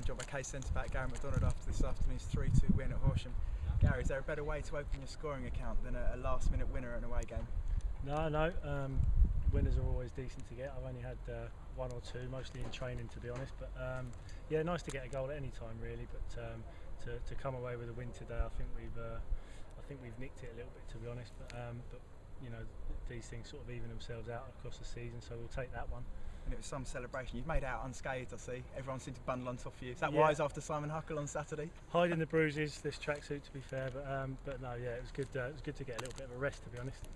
job by Case centre-back Gary MacDonald after this afternoon's 3-2 win at Horsham. Gary, is there a better way to open your scoring account than a last-minute winner at an away game? No. Winners are always decent to get. I've only had one or two, mostly in training, to be honest. But yeah, nice to get a goal at any time, really. But to come away with a win today, I think we've nicked it a little bit, to be honest. But you know, these things sort of even themselves out across the season, so we'll take that one. And it was some celebration. You've made out unscathed, I see. Everyone seemed to bundle on top of you. Is that Yeah. wise after Simon Huckle on Saturday? Hiding the bruises, this tracksuit, to be fair. But no, yeah, it was good. It was good to get a little bit of a rest, to be honest.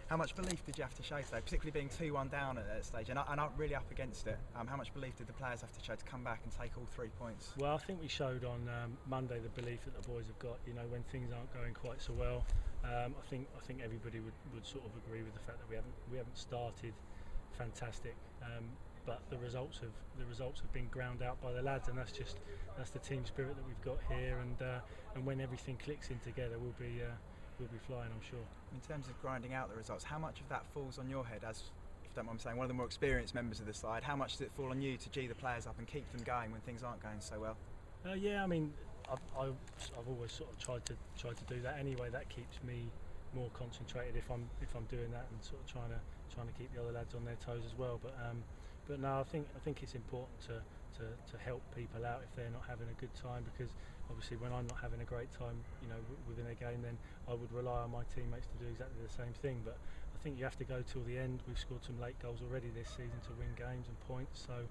How much belief did you have to show today, particularly being 2-1 down at that stage and really up against it? How much belief did the players have to show to come back and take all 3 points? Well, I think we showed on Monday the belief that the boys have got. You know, when things aren't going quite so well, I think everybody would sort of agree with the fact that we haven't started fantastic, but the results have been ground out by the lads, and that's the team spirit that we've got here. And when everything clicks in together, we'll be flying, I'm sure. In terms of grinding out the results, how much of that falls on your head as, if you don't mind me saying, one of the more experienced members of the side? How much does it fall on you to gee the players up and keep them going when things aren't going so well? Yeah, I mean, I've always sort of tried to do that anyway. That keeps me more concentrated if I'm doing that, and sort of trying to keep the other lads on their toes as well. But no, I think it's important to help people out if they're not having a good time, because obviously when I'm not having a great time, you know, within a game, then I would rely on my teammates to do exactly the same thing. But I think you have to go till the end. We've scored some late goals already this season to win games and points, so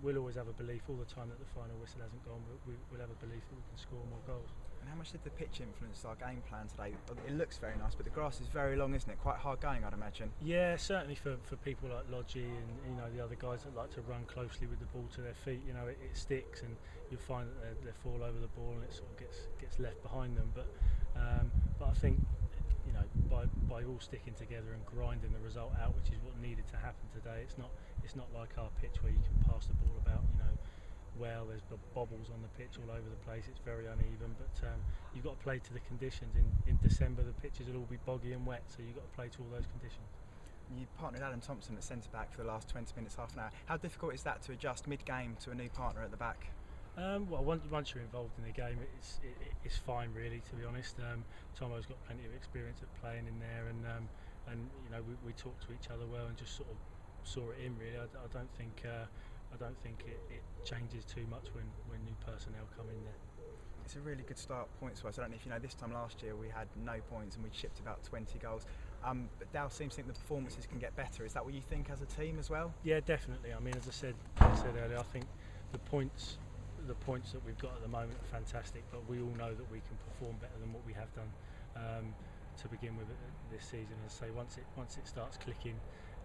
we'll always have a belief all the time that the final whistle hasn't gone, but we'll have a belief that we can score more goals. And how much did the pitch influence our game plan today? It looks very nice, but the grass is very long, isn't it? Quite hard going, I'd imagine. Yeah, certainly for people like Lodgy and, you know, the other guys that like to run closely with the ball to their feet. You know, it sticks, and you'll find that they fall over the ball, and it sort of gets left behind them. But I think, you know, by all sticking together and grinding the result out, which is what needed to happen today. It's not like our pitch where you can pass the ball about, you know. Well, there's bobbles on the pitch all over the place. It's very uneven, but you've got to play to the conditions. In December, the pitches will all be boggy and wet, so you've got to play to all those conditions. You partnered Adam Thompson at centre back for the last 20 minutes, half an hour. How difficult is that to adjust mid-game to a new partner at the back? Well, once you're involved in the game, it's fine, really. To be honest, Tomo's got plenty of experience at playing in there, and you know, we talk to each other well and just sort of saw it in. Really, I don't think it changes too much when new personnel come in there. It's a really good start points-wise. I don't know if you know, this time last year we had no points and we shipped about 20 goals. But Dow seems to think the performances can get better. Is that what you think as a team as well? Yeah, definitely. I mean, as I said earlier, I think the points that we've got at the moment are fantastic, but we all know that we can perform better than what we have done to begin with this season. As I say, once it starts clicking,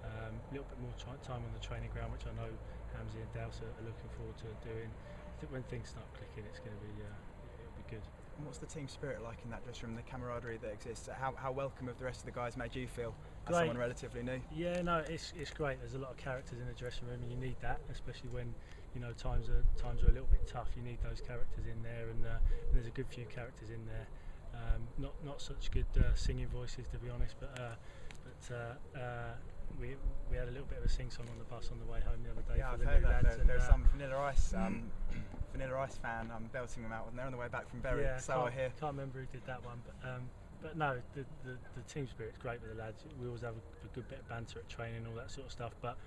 a little bit more time on the training ground, which I know Hamzy and Douse are looking forward to doing. I think when things start clicking, it's going to be it'll be good. And what's the team spirit like in that dressing room, the camaraderie that exists? How welcome have the rest of the guys made you feel as someone relatively new? Yeah, no, it's great. There's a lot of characters in the dressing room, and you need that, especially when, you know, times are a little bit tough. You need those characters in there, and there's a good few characters in there. Not such good singing voices, to be honest, but we had a little bit of a sing song on the bus on the way home the other day. Yeah, for I've the heard new that. lads, There's some Vanilla Ice fan belting them out when they're on the way back from Bury. Yeah, so I hear. Can't remember who did that one, but no, the team spirit's great with the lads. We always have a good bit of banter at training, all that sort of stuff. But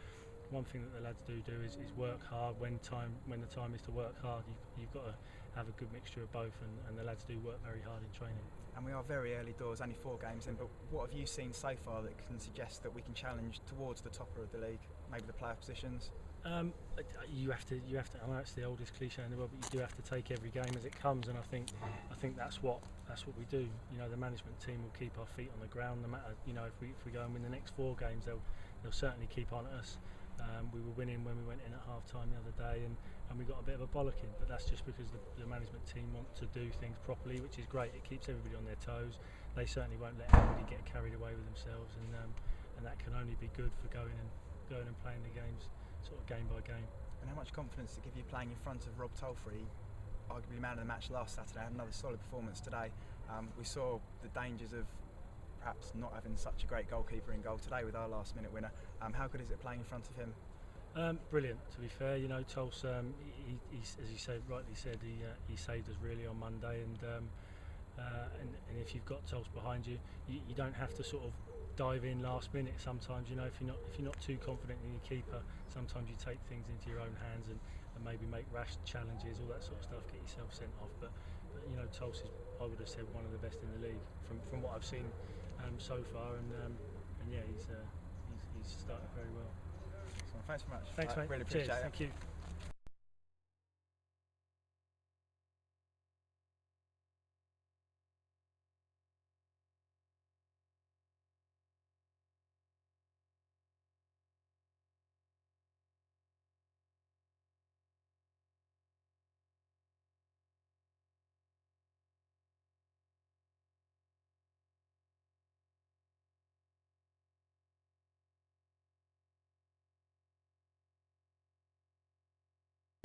one thing that the lads do is work hard when the time is to work hard. You've got to have a good mixture of both, and the lads do work very hard in training. And we are very early doors, only 4 games in, but what have you seen so far that can suggest that we can challenge towards the topper of the league, maybe the playoff positions? You have to. I know it's the oldest cliche in the world, but you do have to take every game as it comes, and I think that's what we do. You know, the management team will keep our feet on the ground, no matter, you know, if we go and win the next 4 games, they'll certainly keep on at us. We were winning when we went in at half time the other day, and we got a bit of a bollocking, but that's just because the management team want to do things properly, which is great. It keeps everybody on their toes. They certainly won't let anybody get carried away with themselves, and that can only be good for going and playing the games sort of game by game. And how much confidence to give you playing in front of Rob Tolfrey, arguably man of the match last Saturday, had another solid performance today. We saw the dangers of perhaps not having such a great goalkeeper in goal today with our last minute winner. How good is it playing in front of him? Brilliant. To be fair, you know, Tulse, as you said, rightly said, he saved us really on Monday, and if you've got Tulse behind you, you don't have to sort of dive in last minute. Sometimes, you know, if you're not too confident in your keeper, sometimes you take things into your own hands and maybe make rash challenges, all that sort of stuff, get yourself sent off. But you know, Tulse is, I would have said, one of the best in the league from what I've seen so far, and yeah, he's started very well. Thanks very much. Thanks, mate. Really appreciate Cheers. it. Thank you.